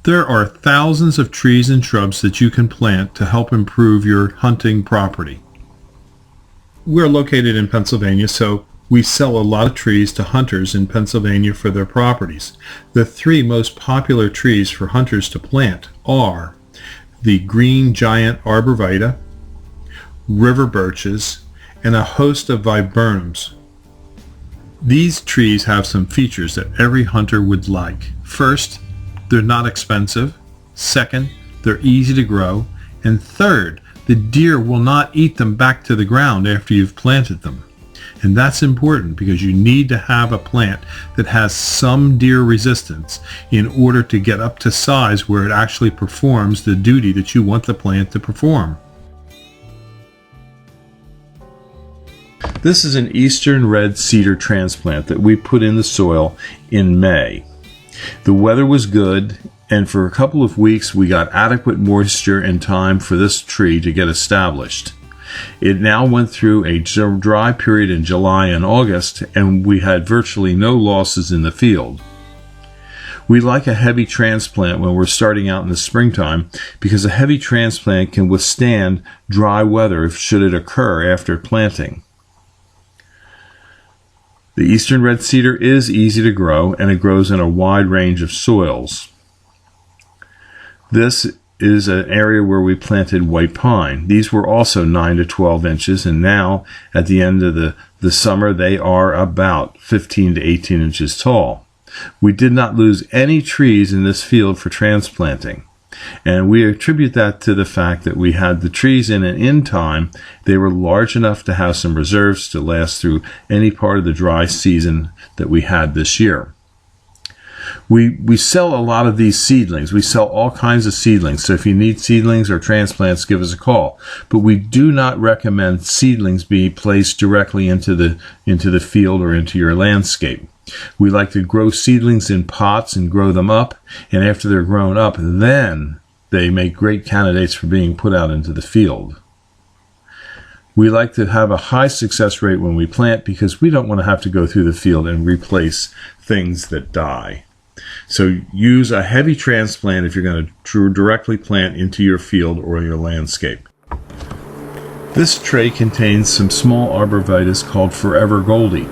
There are thousands of trees and shrubs that you can plant to help improve your hunting property. We're located in Pennsylvania, so we sell a lot of trees to hunters in Pennsylvania for their properties. The three most popular trees for hunters to plant are the green giant arborvitae, river birches, and a host of viburnums. These trees have some features that every hunter would like. First, they're not expensive. Second, they're easy to grow. And third, the deer will not eat them back to the ground after you've planted them. And that's important because you need to have a plant that has some deer resistance in order to get up to size where it actually performs the duty that you want the plant to perform. This is an eastern red cedar transplant that we put in the soil in May. The weather was good, and for a couple of weeks we got adequate moisture and time for this tree to get established. It now went through a dry period in July and August, and we had virtually no losses in the field. We like a heavy transplant when we're starting out in the springtime because a heavy transplant can withstand dry weather should it occur after planting. The eastern red cedar is easy to grow, and it grows in a wide range of soils. This is an area where we planted white pine. These were also 9 to 12 inches, and now at the end of the summer they are about 15 to 18 inches tall. We did not lose any trees in this field for transplanting, and we attribute that to the fact that we had the trees in time. They were large enough to have some reserves to last through any part of the dry season that we had this year. We sell a lot of these seedlings. We sell all kinds of seedlings. So if you need seedlings or transplants, give us a call. But we do not recommend seedlings be placed directly into the field or into your landscape. We like to grow seedlings in pots and grow them up. And after they're grown up, then they make great candidates for being put out into the field. We like to have a high success rate when we plant because we don't want to have to go through the field and replace things that die. So use a heavy transplant if you're going to directly plant into your field or your landscape. This tray contains some small arborvitaes called Forever Goldie.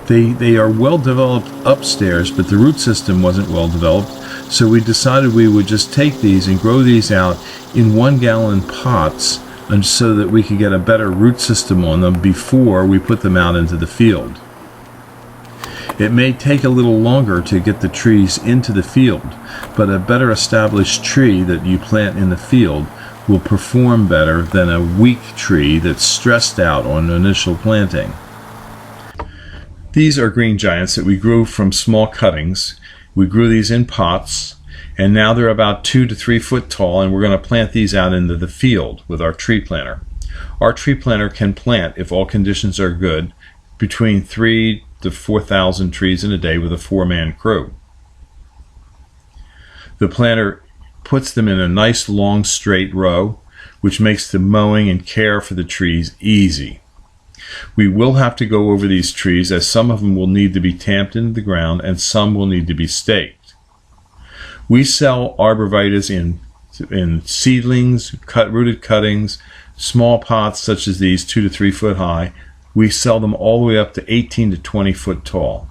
They are well developed upstairs, but the root system wasn't well developed, so we decided we would just take these and grow these out in 1-gallon pots and so that we could get a better root system on them before we put them out into the field. It may take a little longer to get the trees into the field, but a better established tree that you plant in the field will perform better than a weak tree that's stressed out on initial planting. These are green giants that we grew from small cuttings. We grew these in pots, and now they're about 2 to 3 foot tall, and we're going to plant these out into the field with our tree planter. Our tree planter can plant, if all conditions are good, between 3 to 4,000 trees in a day with a 4-man crew. The planter puts them in a nice long straight row, which makes the mowing and care for the trees easy. We will have to go over these trees as some of them will need to be tamped into the ground and some will need to be staked. We sell arborvitaes in seedlings, rooted cuttings, small pots such as these 2 to 3 foot high. We sell them all the way up to 18 to 20 foot tall.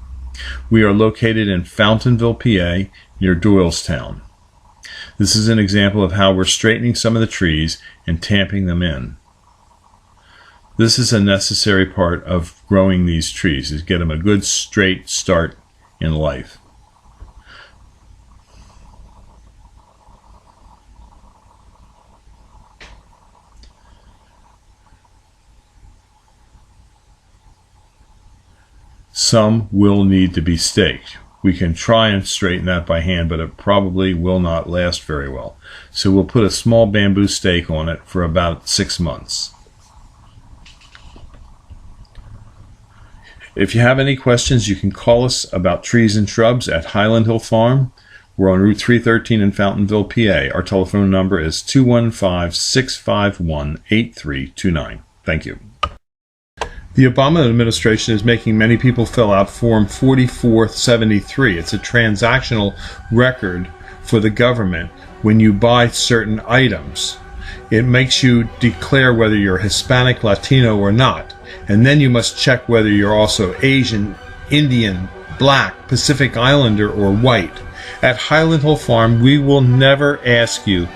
We are located in Fountainville, PA, near Doylestown. This is an example of how we're straightening some of the trees and tamping them in. This is a necessary part of growing these trees, is get them a good straight start in life. Some will need to be staked. We can try and straighten that by hand, but it probably will not last very well. So we'll put a small bamboo stake on it for about 6 months. If you have any questions, you can call us about trees and shrubs at Highland Hill Farm. We're on Route 313 in Fountainville, PA. Our telephone number is 215-651-8329. Thank you. The Obama administration is making many people fill out Form 4473. It's a transactional record for the government when you buy certain items. It makes you declare whether you're Hispanic, Latino, or not. And then you must check whether you're also Asian, Indian, Black, Pacific Islander, or white. At Highland Hole Farm, we will never ask you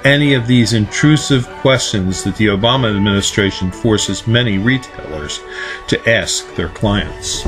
any of these intrusive questions that the Obama administration forces many retailers to ask their clients.